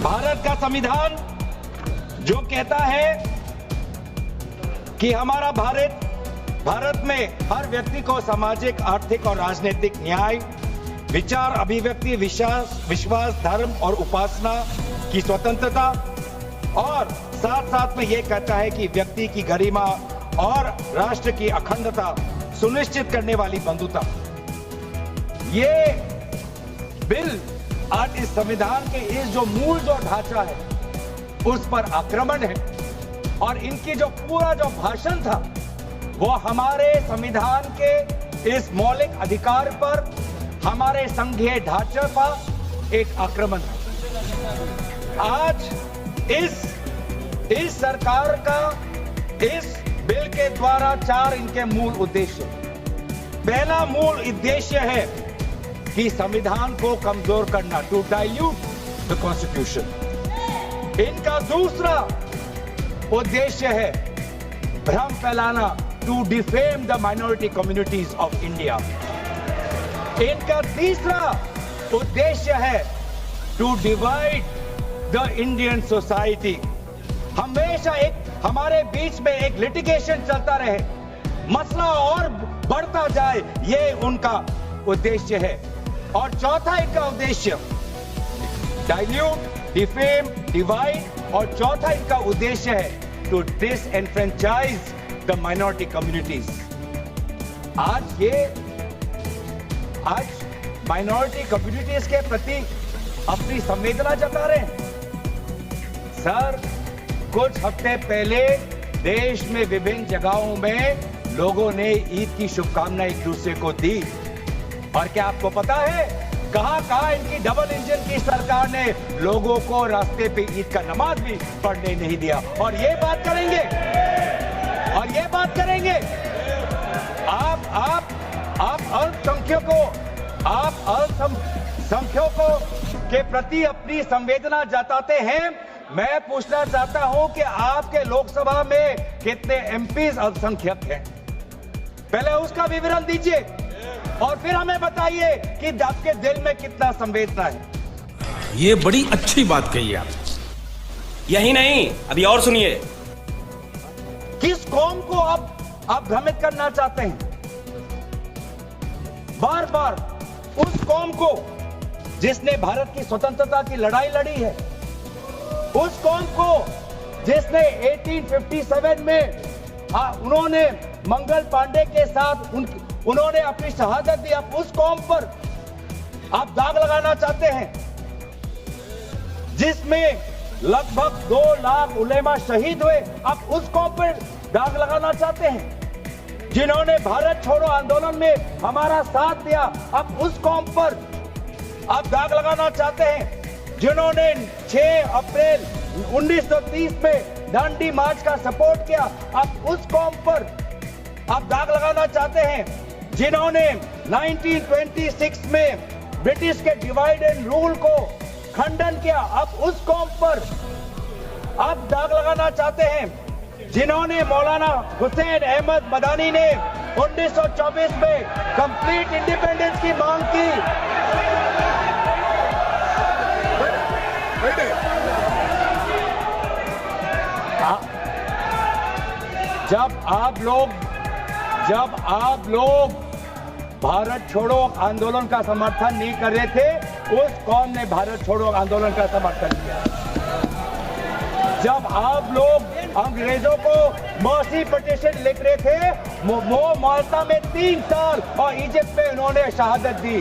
भारत का संविधान जो कहता है कि हमारा भारत में हर व्यक्ति को सामाजिक, आर्थिक और राजनीतिक न्याय, विचार, अभिव्यक्ति, विश्वास, धर्म और उपासना की स्वतंत्रता और साथ साथ में यह कहता है कि व्यक्ति की गरिमा और राष्ट्र की अखंडता सुनिश्चित करने वाली बंधुता। ये बिल आज इस संविधान के इस जो मूल जो ढांचा है उस पर आक्रमण है और इनकी जो पूरा जो भाषण था वो हमारे संविधान के इस मौलिक अधिकार पर, हमारे संघीय ढांचे पर एक आक्रमण है। आज इस सरकार का इस बिल के द्वारा 4 इनके मूल उद्देश्य। पहला मूल उद्देश्य है कि संविधान को कमजोर करना, टू डाइल्यूट द कॉन्स्टिट्यूशन। इनका दूसरा उद्देश्य है भ्रम फैलाना, to defame the minority communities of India. इनका तीसरा उद्देश्य है to divide the Indian society. हमेशा हमारे बीच में एक लिटिगेशन चलता रहे, मसला और बढ़ता जाए, ये उनका उद्देश्य है। और चौथा इनका उद्देश्य डाइल्यूट, डिफेम, डिवाइड, और चौथा इनका उद्देश्य है to disenfranchise the minority communities. आज माइनॉरिटी कम्युनिटीज के प्रति अपनी संवेदना जता रहे हैं। सर, कुछ हफ्ते पहले देश में विभिन्न जगहों में लोगों ने ईद की शुभकामनाएं एक दूसरे को दी। और क्या आपको पता है कहां इनकी डबल इंजन की सरकार ने लोगों को रास्ते पे ईद का नमाज भी पढ़ने नहीं दिया। और ये बात करेंगे आप अल्पसंख्यकों के प्रति अपनी संवेदना जताते हैं। मैं पूछना चाहता हूं कि आपके लोकसभा में कितने एमपीज अल्पसंख्यक हैं? पहले उसका विवरण दीजिए और फिर हमें बताइए कि आपके दिल में कितना संवेदना है। ये बड़ी अच्छी बात कही आप। यही नहीं, अभी और सुनिए। किस कौम को आप भ्रमित करना चाहते हैं? बार बार उस कौम को जिसने भारत की स्वतंत्रता की लड़ाई लड़ी है, उस कौम को जिसने 1857 में उन्होंने मंगल पांडे के साथ उन्होंने अपनी शहादत दी। आप उस कौम पर आप दाग लगाना चाहते हैं जिसमें लगभग 2 लाख उलेमा शहीद हुए। आप उस कौम पर दाग लगाना चाहते हैं जिन्होंने भारत छोड़ो आंदोलन में हमारा साथ दिया। आप उस कौम पर आप दाग लगाना चाहते हैं जिन्होंने 6 अप्रैल 1930 में दांडी मार्च का सपोर्ट किया। आप उस कौम पर आप दाग लगाना चाहते हैं जिन्होंने 1926 में ब्रिटिश के डिवाइड एंड रूल को खंडन किया। आप उस कौम पर आप दाग लगाना चाहते हैं जिन्होंने मौलाना हुसैन अहमद मदानी ने 1924 में कंप्लीट इंडिपेंडेंस की मांग की। जब आप लोग भारत छोड़ो आंदोलन का समर्थन नहीं कर रहे थे, उस कौम ने भारत छोड़ो आंदोलन का समर्थन किया। जब आप लोग अंग्रेजों को मर्सी पिटीशन लिख रहे थे, वो माल्टा में 3 साल और इजिप्ट में उन्होंने शहादत दी।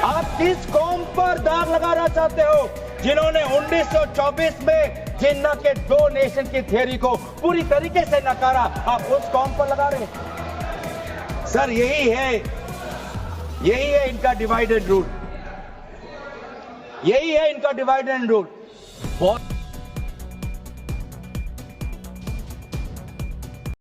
आप किस कौम पर दाग लगाना चाहते हो जिन्होंने 1924 में जिन्ना के 2 नेशन की थियरी को पूरी तरीके से नकारा? आप उस कौम पर लगा रहे हैं। सर, यही है इनका डिवाइड एंड रूल। यही है इनका डिवाइड एंड रूल।